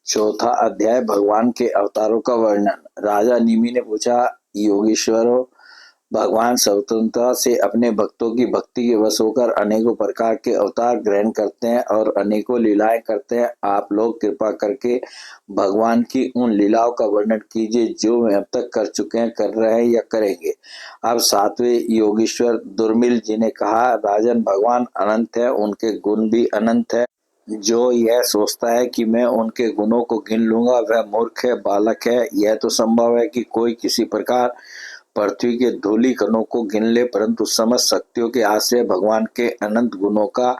चौथा अध्याय भगवान के अवतारों का वर्णन। राजा निमि ने पूछा, योगीश्वरों, भगवान स्वतंत्रता से अपने भक्तों की भक्ति के वश होकर अनेकों प्रकार के अवतार ग्रहण करते हैं और अनेकों लीलाएं करते हैं। आप लोग कृपा करके भगवान की उन लीलाओं का वर्णन कीजिए जो वे अब तक कर चुके हैं, कर रहे हैं या करेंगे। अब सातवें योगीश्वर दुर्मिल जी ने कहा, राजन, भगवान अनंत है, उनके गुण भी अनंत है। जो यह सोचता है कि मैं उनके गुणों को गिन लूंगा वह मूर्ख है, बालक है। यह तो संभव है कि कोई किसी प्रकार पृथ्वी के धूलि कणों को गिन ले, परंतु समस्त शक्तियों के आश्रय भगवान के अनंत गुणों का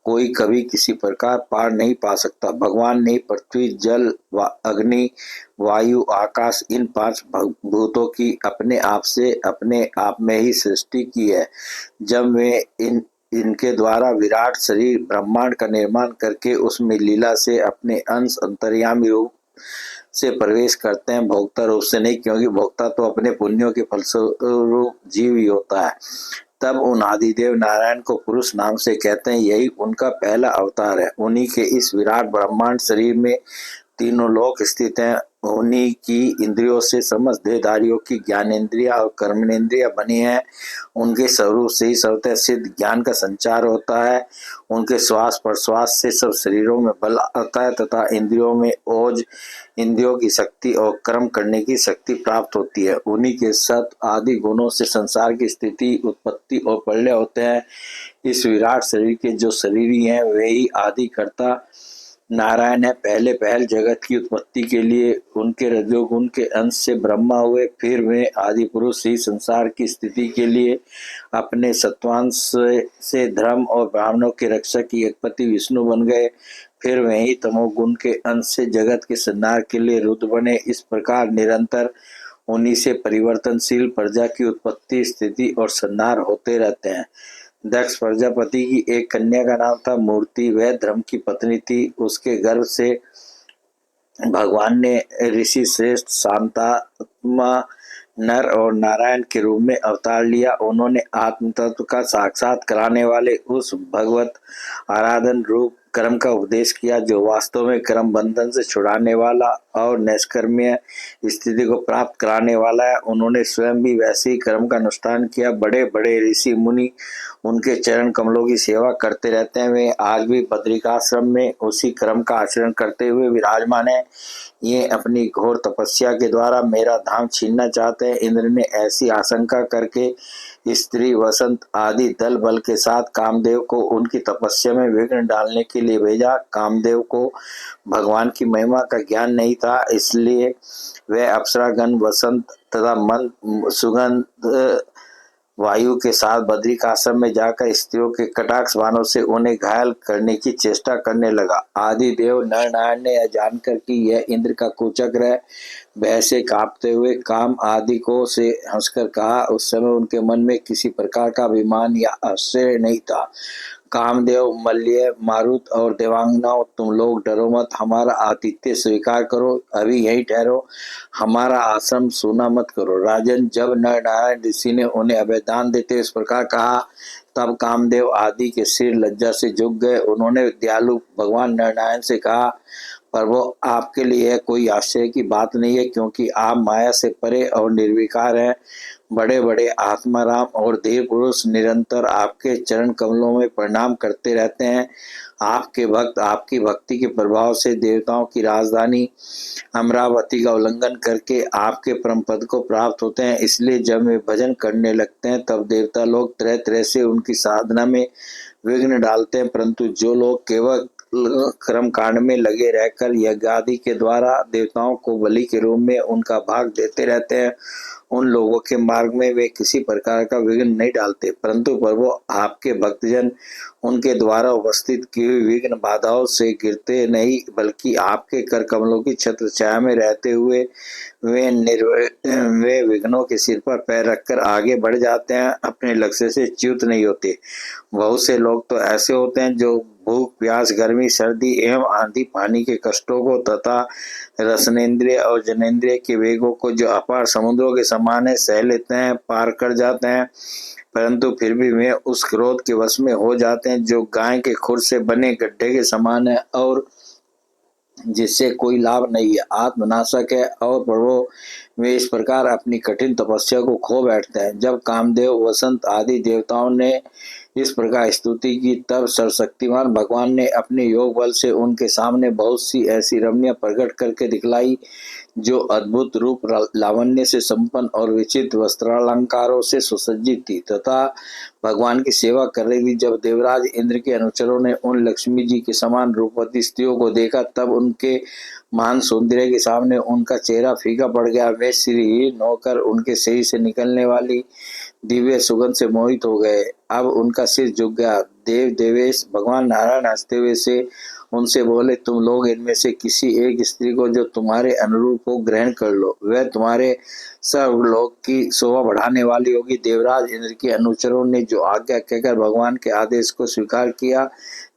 कोई कभी किसी प्रकार पार नहीं पा सकता। भगवान ने पृथ्वी, जल, अग्नि, वायु, आकाश, इन पांच भूतों की अपने आप से अपने आप में ही सृष्टि की है। जब वे इनके द्वारा विराट शरीर ब्रह्मांड का निर्माण करके उसमें लीला से अपने अंश अंतर्यामी रूप से प्रवेश करते हैं, भोक्ता रूप से नहीं, क्योंकि भोक्ता तो अपने पुण्यों के फलस्वरूप जीव ही होता है। तब उन आदिदेव नारायण को पुरुष नाम से कहते हैं। यही उनका पहला अवतार है। उन्हीं के इस विराट ब्रह्मांड शरीर में तीनों लोक स्थित हैं। उन्हीं की इंद्रियों से समस्त देहधारियों की ज्ञानेन्द्रिया और कर्मेंद्रिया बनी है। उनके स्वरूप से ही सर्वतः सिद्ध ज्ञान का संचार होता है। उनके श्वास प्रश्वास से सब शरीरों में बल आता है तथा इंद्रियों में ओज, इंद्रियों की शक्ति और कर्म करने की शक्ति प्राप्त होती है। उन्हीं के सत आदि गुणों से संसार की स्थिति, उत्पत्ति और प्रलय होते हैं। इस विराट शरीर के जो शरीरी हैं वे ही आदि कर्ता नारायण है। पहले पहल जगत की उत्पत्ति के लिए उनके रजोगुण के अंश से ब्रह्मा हुए, फिर वे आदि पुरुष ही संसार की स्थिति के लिए अपने सत्वांश से धर्म और ब्राह्मणों के रक्षक यज्ञपति विष्णु बन गए, फिर वे ही तमोगुण के अंश से जगत के संहार के लिए रुद्र बने। इस प्रकार निरंतर उन्हीं से परिवर्तनशील प्रजा की उत्पत्ति, स्थिति और संहार होते रहते हैं। दक्ष प्रजापति की एक कन्या का नाम था मूर्ति। वह धर्म की पत्नी थी। उसके गर्भ से भगवान ने ऋषि श्रेष्ठ शांतात्मा नर और नारायण के रूप में अवतार लिया। उन्होंने आत्म तत्व का साक्षात कराने वाले उस भगवत आराधन रूप कर्म का उपदेश किया जो वास्तव में कर्म बंधन से छुड़ाने वाला और निष्कर्म्य स्थिति को प्राप्त कराने वाला है। उन्होंने स्वयं भी वैसे ही कर्म का अनुष्ठान किया। बड़े बड़े ऋषि मुनि उनके चरण कमलों की सेवा करते रहते हैं। वे आज भी बद्रिकाश्रम में उसी कर्म का आचरण करते हुए विराजमान है। ये अपनी घोर तपस्या के द्वारा मेरा धाम छीनना चाहते हैं। इंद्र ने ऐसी आशंका करके स्त्री, वसंत आदि दल बल के साथ कामदेव को उनकी तपस्या में विघ्न डालने के लिए भेजा। कामदेव को भगवान की महिमा का ज्ञान नहीं था, इसलिए वह अप्सरागण, वसंत तथा मंद सुगंध वायु के साथ बद्रिकाश्रम में जाकर स्त्रियों के कटाक्ष बाणों से उन्हें घायल करने की चेष्टा करने लगा। आदिदेव नर नारायण ने यह जानकर कि यह इंद्र का कुचक्र है, भय से कांपते हुए काम आदि को से हंसकर कहा। उस समय उनके मन में किसी प्रकार का अभिमान या आश्चर्य नहीं था। कामदेव, मल्य, मारुत और देवांगनाओं, तुम लोग डरो मत, हमारा आतिथ्य स्वीकार करो, अभी यही ठहरो, हमारा आश्रम सूना मत करो। राजन, जब नर नारायण ऋषि ने उन्हें अभयदान देते इस प्रकार कहा, तब कामदेव आदि के सिर लज्जा से झुक गए। उन्होंने दयालु भगवान नर नारायण से कहा, प्रभु, आपके लिए कोई आश्चर्य की बात नहीं है, क्योंकि आप माया से परे और निर्विकार हैं। बड़े बड़े आत्माराम और देव पुरुष निरंतर आपके चरण कमलों में प्रणाम करते रहते हैं। आपके भक्त आपकी भक्ति के प्रभाव से देवताओं की राजधानी अमरावती का उल्लंघन करके आपके परम पद को प्राप्त होते हैं। इसलिए जब वे भजन करने लगते हैं तब देवता लोग तरह तरह से उनकी साधना में विघ्न डालते हैं, परंतु जो लोग केवल कर्म कांड में लगे रहकर यज्ञ आदि के द्वारा देवताओं को बलि के रूप में उनका भाग देते रहते हैं, उन लोगों के मार्ग में वे किसी प्रकार का विघ्न नहीं डालते। परंतु प्रभु, आपके भक्तजन उनके द्वारा उपस्थित की हुई विघ्न बाधाओं से गिरते नहीं, बल्कि आपके कर कमलों की छत्र छाया में रहते हुए वे विघ्नों के सिर पर पैर रखकर आगे बढ़ जाते हैं, अपने लक्ष्य से च्युत नहीं होते। बहुत से लोग तो ऐसे होते हैं जो भूख, प्यास, गर्मी, सर्दी एवं आंधी पानी के कष्टों को तथा रसनेन्द्रिय और जनेन्द्रिय के वेगों को जो अपार समुद्रों के समान है सह लेते हैं, पार कर जाते हैं, परंतु फिर भी वे उस क्रोध के वश में हो जाते हैं जो गाय के खुर से बने गड्ढे के समान है और जिससे कोई लाभ नहीं है, आत्मनाशक है। और प्रभु वे इस प्रकार अपनी कठिन तपस्या को खो बैठते हैं। जब कामदेव, वसंत आदि देवताओं ने इस प्रकार स्तुति की, तब सर्वशक्तिमान भगवान ने अपने योग बल से उनके सामने बहुत सी ऐसी रमणीय प्रकट करके दिखलाई जो अद्भुत रूप लावण्य से संपन्न और विचित्र वस्त्रालंकारों से सुसज्जित थी तथा भगवान की सेवा कर रही थी। जब देवराज इंद्र के अनुचरों ने उन लक्ष्मी जी के समान रूपवती स्त्रियों को देखा, तब उनके महान सौंदर्य के सामने उनका चेहरा फीका पड़ गया। वे श्रीहीन होकर उनके शरीर से निकलने वाली दिव्य सुगंध से मोहित हो गए। अब उनका सिर झुक गया। देव देवेश भगवान नारायण हंसते हुए से उनसे बोले, तुम लोग इनमें से किसी एक स्त्री को जो तुम्हारे अनुरूप हो ग्रहण कर लो, वह तुम्हारे सर्वलोक की शोभा बढ़ाने वाली होगी। देवराज इंद्र के अनुचरों ने जो आज्ञा कहकर भगवान के आदेश को स्वीकार किया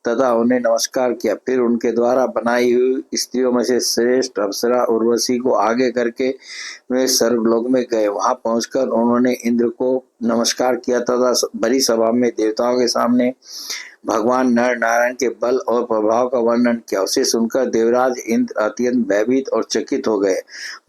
तथा उन्हें नमस्कार किया। फिर उनके द्वारा बनाई हुई स्त्रियों में से श्रेष्ठ अप्सरा उर्वशी को आगे करके वे स्वर्गलोक में गए। वहां पहुंचकर उन्होंने इंद्र को नमस्कार किया तथा बड़ी सभा में देवताओं के सामने भगवान नर नारायण के बल और प्रभाव का वर्णन किया। उसे सुनकर देवराज इंद्र अत्यंत भयभीत और चकित हो गए।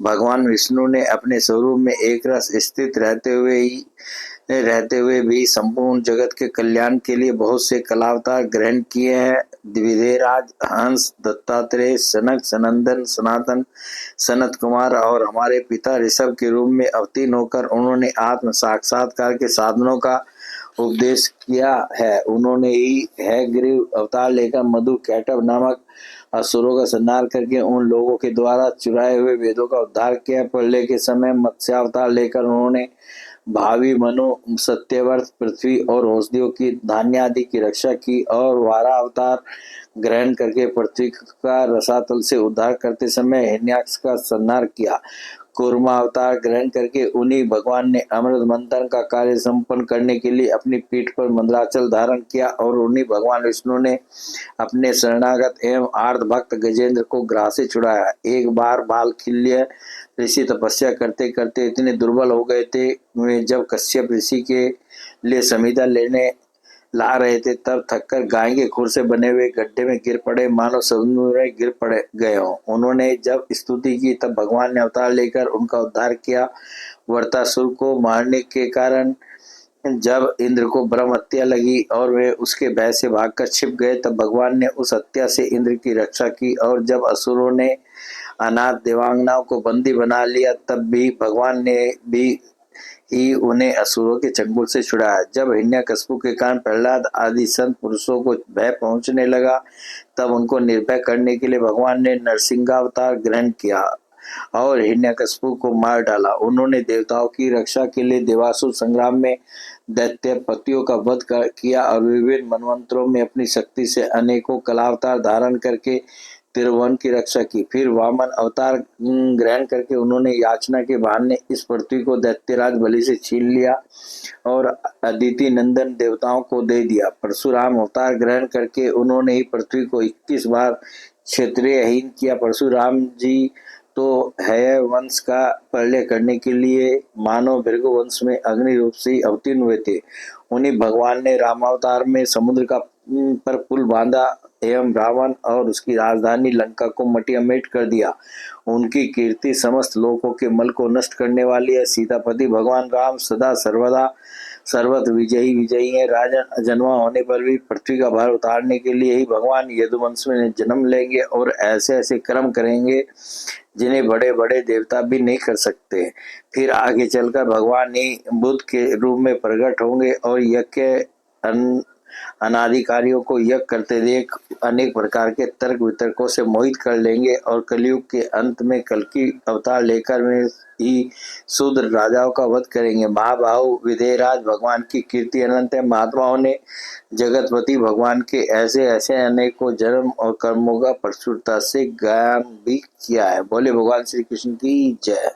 भगवान विष्णु ने अपने स्वरूप में एक रस स्थित रहते हुए भी संपूर्ण जगत के कल्याण के लिए बहुत से कलावतार ग्रहण किए हैं। विदेराज, हंस, दत्तात्रेय, सनक, सनंदन, सनातन, सनत कुमार और हमारे पिता ऋषभ के रूप में अवतीर्ण होकर उन्होंने आत्म साक्षात्कार के साधनों का उपदेश किया है। उन्होंने ही है ग्रीव अवतार लेकर मधु कैटव नामक असुरों का संहार करके उन लोगों के द्वारा चुराए हुए वेदों का उद्धार किया। प्रलय के समय मत्स्यावतार लेकर उन्होंने भावी मनु, सत्यवर्त, पृथ्वी और औषधियों की, धान्य आदि की रक्षा की। और वारा अवतार ग्रहण करके पृथ्वी का रसातल से उद्धार करते समय हिरण्याक्ष का संहार किया। कूर्मा अवतार ग्रहण करके उन्हीं भगवान ने अमृत मंथन का कार्य संपन्न करने के लिए अपनी पीठ पर मंदराचल धारण किया। और उन्हीं भगवान विष्णु ने अपने शरणागत एवं आर्त भक्त गजेंद्र को ग्राह से छुड़ाया। एक बार बालखिल्य ऋषि तपस्या करते करते इतने दुर्बल हो गए थे, वे जब कश्यप ऋषि के लिए समिधा लेने ला रहे थे, तब थककर गाय के खुर से बने हुए गड्ढे में गिर पड़े, मानो समुद्र में गिर पड़े गए हों। उन्होंने जब स्तुति की, तब भगवान ने अवतार लेकर उनका उद्धार किया। वर्तासुर को मारने के कारण जब इंद्र को ब्रह्म हत्या लगी और वे उसके भय से भागकर छिप गए, तब भगवान ने उस हत्या से इंद्र की रक्षा की। और जब असुरों ने अनाथ देवांगनाओं को बंदी बना लिया, तब भी भगवान ने भी ही उन्हें असुरों के चंगुल से छुड़ाया। जब हिरण्यकशिपु के कारण प्रहलाद आदि संत पुरुषों को भय पहुंचने लगा, तब उनको निर्भय करने के लिए भगवान ने नरसिंहावतार ग्रहण किया और हिरण्यकशिपु को मार डाला। उन्होंने देवताओं की रक्षा के लिए देवासुर संग्राम में दैत्यपतियों का वध किया और विभिन्न मनवंतरों में अपनी शक्ति से अनेकों कलावतार धारण करके त्रिभुवन की रक्षा की। फिर वामन अवतार ग्रहण करके उन्होंने याचना के बहाने इस पृथ्वी को दैत्यराज बलि से छीन लिया और अदिति नंदन देवताओं को दे दिया। परशुराम अवतार ग्रहण करके उन्होंने ही पृथ्वी को 21 बार क्षेत्रीयहीन किया। परशुराम जी तो है वंश का प्रलय करने के लिए मानव भृगु वंश में अग्नि रूप से अवतीर्ण हुए थे। उन्हीं भगवान ने रामावतार में समुद्र का पर पुल बांधा एवं रावण और उसकी राजधानी लंका को मटियामेट कर दिया। उनकी कीर्ति समस्त लोकों के मल को नष्ट करने वाली है। सीतापति भगवान राम सदा सर्वदा सर्वत विजयी है। राजन अजन्मा होने पर भी पृथ्वी का भार उतारने के लिए ही भगवान यदुवंश में जन्म लेंगे और ऐसे ऐसे कर्म करेंगे जिन्हें बड़े बड़े देवता भी नहीं कर सकते। फिर आगे चलकर भगवान ही बुद्ध के रूप में प्रकट होंगे और यज्ञ अनाधिकारियों को यज्ञ करते देख अनेक प्रकार के तर्क वितर्कों से मोहित कर लेंगे और कलयुग के अंत में कल्कि अवतार लेकर में ही शूद्र राजाओं का वध करेंगे। महाबाहु विदेहराज भगवान की कीर्ति अनंत है। महात्माओं ने जगतपति भगवान के ऐसे ऐसे अनेकों जन्म और कर्मों का प्रचुरता से गायन भी किया है। बोले भगवान श्री कृष्ण की जय।